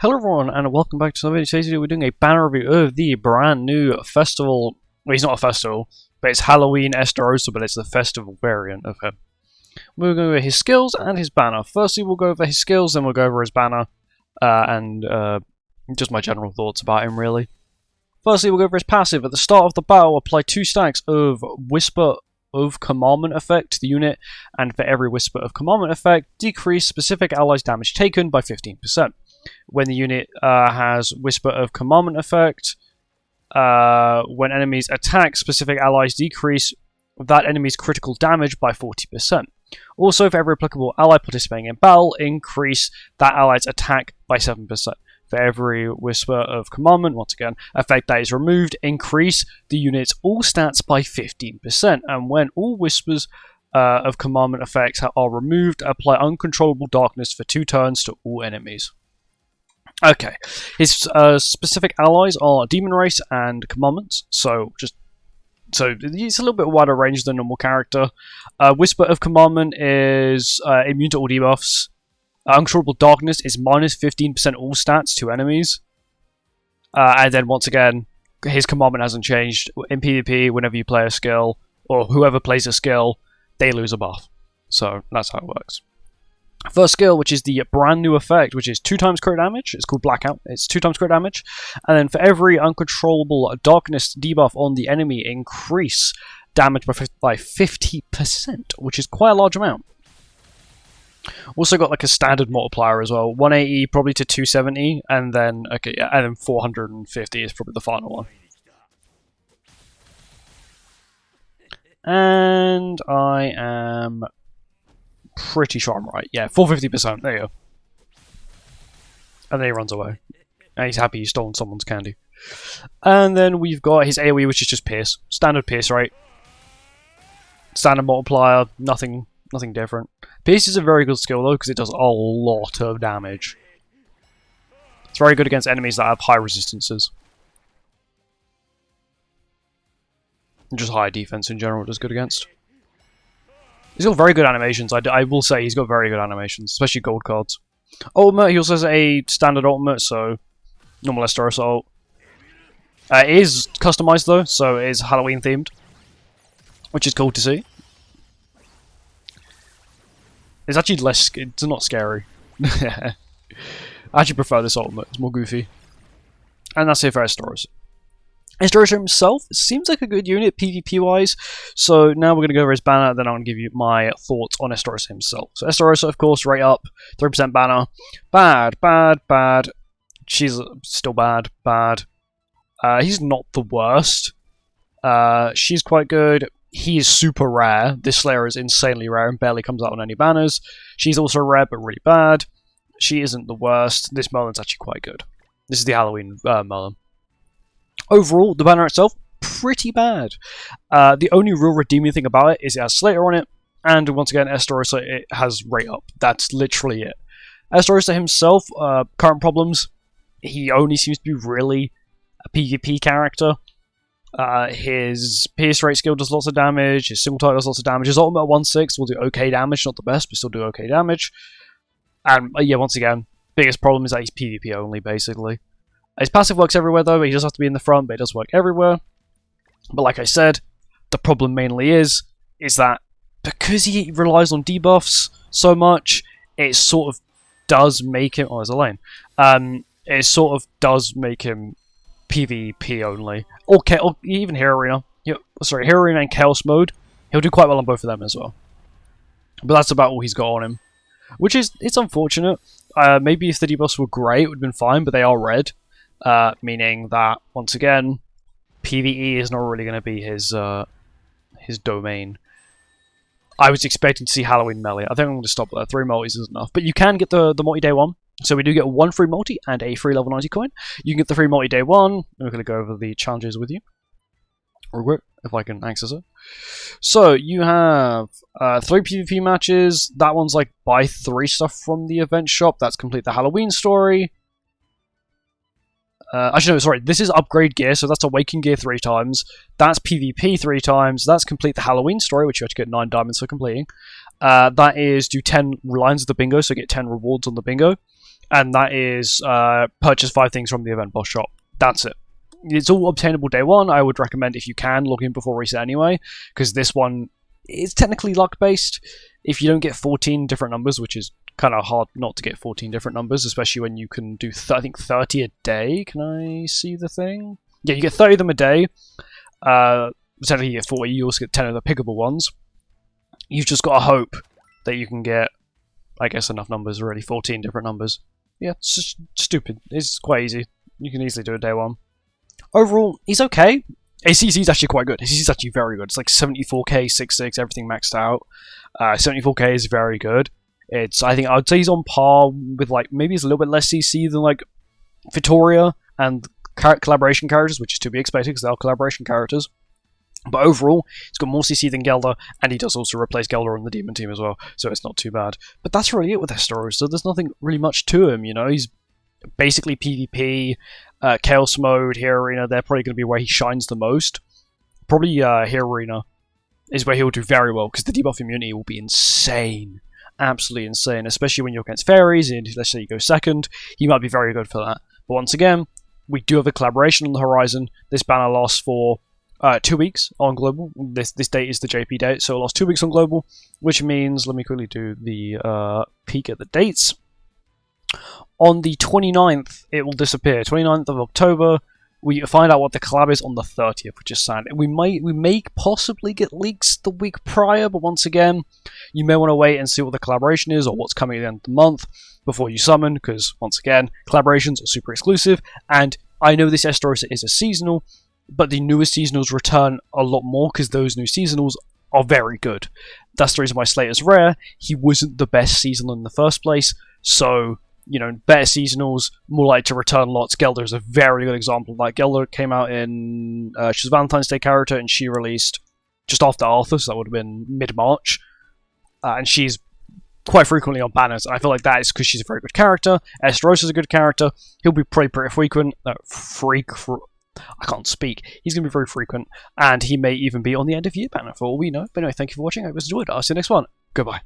Hello everyone and welcome back to another video. Today we're doing a banner review of the brand new festival. Well, he's not a festival, but it's Halloween Estarossa, but it's the festival variant of him. We'll go over his skills and his banner. Firstly, we'll go over his skills, then we'll go over his banner, and just my general thoughts about him, really. Firstly, we'll go over his passive. At the start of the battle, apply 2 stacks of Whisper of Commandment effect to the unit, and for every Whisper of Commandment effect, decrease specific allies' damage taken by 15%. When the unit has Whisper of Commandment effect, when enemies attack, specific allies decrease that enemy's critical damage by 40%. Also, for every applicable ally participating in battle, increase that ally's attack by 7%. For every Whisper of Commandment, once again, effect that is removed, increase the unit's all stats by 15%. And when all Whispers of Commandment effects are removed, apply Uncontrollable Darkness for 2 turns to all enemies. Okay, his specific allies are Demon Race and Commandments, so it's a little bit wider range than a normal character. Whisper of Commandment is immune to all debuffs. Uncontrollable Darkness is minus 15% all stats to enemies. And then once again, his commandment hasn't changed. In PvP, whenever you play a skill, or whoever plays a skill, they lose a buff. So that's how it works. First skill, which is the brand new effect, which is 2 times crit damage. It's called Blackout. It's 2 times crit damage. And then for every Uncontrollable Darkness debuff on the enemy, increase damage by 50%, which is quite a large amount. Also got like a standard multiplier as well. 180 probably to 270, and then 450 is probably the final one. And I am pretty sure I'm right. Yeah, 450%. There you go. And then he runs away. And he's happy he's stolen someone's candy. And then we've got his AoE, which is just Pierce. Standard Pierce rate. Standard multiplier. Nothing different. Pierce is a very good skill though, because it does a lot of damage. It's very good against enemies that have high resistances. And just high defense in general, it does good against. He's got very good animations. I will say he's got very good animations, especially gold cards. Ultimate, he also has a standard ultimate, so normal Estarossa ult. It is customized though, so it is Halloween themed, which is cool to see. It's actually it's not scary. I actually prefer this ultimate, it's more goofy. And that's it for Estarossa. Estarossa himself seems like a good unit PvP wise, so now we're going to go over his banner, then I'm going to give you my thoughts on Estarossa himself. So Estarossa, of course, rate up, 3% banner. Bad. She's still bad. He's not the worst. She's quite good. He is super rare. This Slayer is insanely rare and barely comes out on any banners. She's also rare but really bad. She isn't the worst. This Merlin's actually quite good. This is the Halloween Merlin. Overall, the banner itself, pretty bad. The only real redeeming thing about it is it has Slayer on it, and once again, Estarossa, it has rate up. That's literally it. Estarossa himself, current problems, he only seems to be really a PvP character. His Pierce rate skill does lots of damage, his single target does lots of damage, his ultimate 1/6 will do okay damage, not the best, but still do okay damage. And yeah, once again, biggest problem is that he's PvP only, basically. His passive works everywhere though, he does have to be in the front, but it does work everywhere. But like I said, the problem mainly is that because he relies on debuffs so much, it sort of does make him... Oh, there's a lane. It sort of does make him PvP only. Or even Hero Arena. Hero Arena and Chaos Mode. He'll do quite well on both of them as well. But that's about all he's got on him. Which is, it's unfortunate. Maybe if the debuffs were grey, it would have been fine, but they are red. Meaning that, once again, PvE is not really going to be his domain. I was expecting to see Halloween melee. I think I'm going to stop there. 3 multis is enough. But you can get the multi day 1. So we do get 1 free multi and a free level 90 coin. You can get the free multi day 1. We're going to go over the challenges with you. Or if I can access it. So you have 3 PvP matches. That one's like buy 3 stuff from the event shop. That's complete the Halloween story. Actually, no, sorry. This is upgrade gear, so that's awaken gear 3 times. That's PvP 3 times. That's complete the Halloween story, which you have to get 9 diamonds for completing. That is do 10 lines of the bingo, so get 10 rewards on the bingo. and that is purchase 5 things from the event boss shop. That's it. It's all obtainable day 1. I would recommend, if you can, log in before reset anyway, because this one is technically luck based. If you don't get 14 different numbers, which is kind of hard not to get 14 different numbers, especially when you can do I think 30 a day. Can I see the thing? Yeah, you get 30 of them a day. Essentially, you get 40. You also get 10 of the pickable ones. You've just got to hope that you can get, I guess, enough numbers already. 14 different numbers. Yeah, it's just stupid. It's quite easy. You can easily do it day 1. Overall, he's okay. His CC is actually quite good. His CC is actually very good. It's like 74k, 6.6, everything maxed out. 74k is very good. I think I would say he's on par with, like, maybe he's a little bit less CC than like Vittoria and collaboration characters, which is to be expected because they are collaboration characters. But overall, he's got more CC than Gelder, and he does also replace Gelder on the Demon team as well, so it's not too bad. But that's really it with Estarossa. So there's nothing really much to him, you know. He's basically PvP, Chaos Mode, Hero Arena. They're probably going to be where he shines the most. Probably Hero Arena is where he'll do very well, because the debuff immunity will be insane. Absolutely insane, especially when you're against fairies, and let's say you go second, he might be very good for that. But once again, we do have a collaboration on the horizon. This banner lasts for 2 weeks on Global. This date is the JP date, so it lasts 2 weeks on Global, which means, let me quickly do the peek at the dates. On the 29th, it will disappear. 29th of October, we find out what the collab is on the 30th, which is sad. We may possibly get leaks the week prior, but once again, you may want to wait and see what the collaboration is or what's coming at the end of the month before you summon, because once again, collaborations are super exclusive, and I know this Estarossa is a seasonal, but the newest seasonals return a lot more because those new seasonals are very good. That's the reason why Slater's rare. He wasn't the best seasonal in the first place, so, you know, better seasonals, more likely to return lots. Gelder is a very good example. Like, Gelder came out in, she's a Valentine's Day character, and she released just after Arthur, so that would have been mid-March, and she's quite frequently on banners, and I feel like that is because she's a very good character. Estarossa is a good character. He'll be pretty frequent. I can't speak. He's going to be very frequent, and he may even be on the end of year banner for all we know. But anyway, thank you for watching. I hope you enjoyed. I'll see you next one. Goodbye.